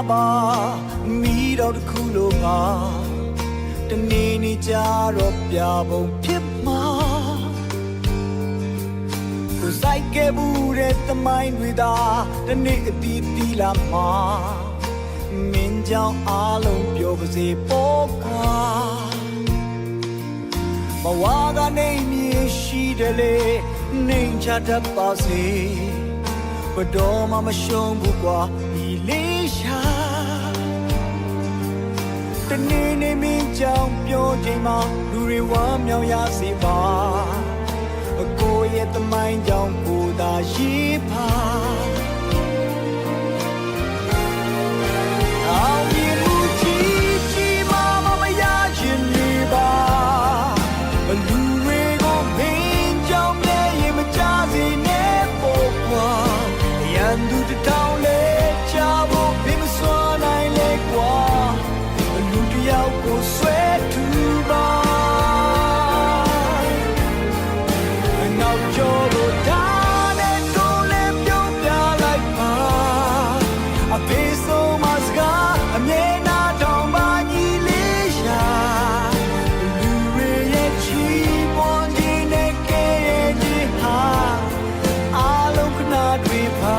ပါမိတော့တစ်ခုလိုပါတနေ့နေ့ကြတော့ပြပုံဖြစ်မှာကိုစိုက်ကဲဘူးတဲ့သမိုင်းတွေသာတနေ့အတီးတီးလာမှာမင်းကြောင့်အားလုံးပြောပါစေပေါ့ကွာဘဝကနေမြင်ရှိတယ်လေနေချတတ်ပါစေဘတော်မှမရှုံးဘူးကွာဒီလေးရှာတနေ့နေ့မင်းကြောင့်ပြောချိန်မှာလူတွေဝမ်းမြောက်ရစေပါအကိုရဲ့သမိုင်းကြောင့်ကိုသာရေးပါအောင်မြင်မှုကြီးကြီးမားမားမရချင်နေပါလူတွေကိုမင်းကြောင့်မြဲရင်မကြစေနဲ့ပေါ့ကွာရန်သူတောင်းလေချဖို့မင်းမစွမ်းနိုင်လေကွာလူတယောက်ကိုဆွဲထူပါနောက်ကျော်ကိုဒါနဲ့တော့လေပြုံးပြလိုက်ပါအဖေဆုံးမစကားအမြဲနာတောင်ပါညီလေးရှာလူတွေရဲ့ချီးမွမ်းခြင်းနဲ့ကဲရဲ့ခြင်းဟာအားလုံးခဏတွေပါ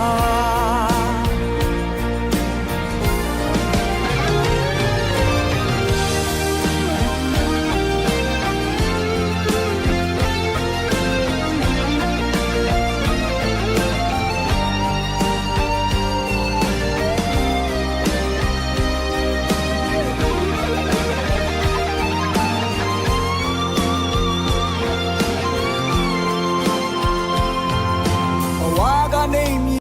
နေ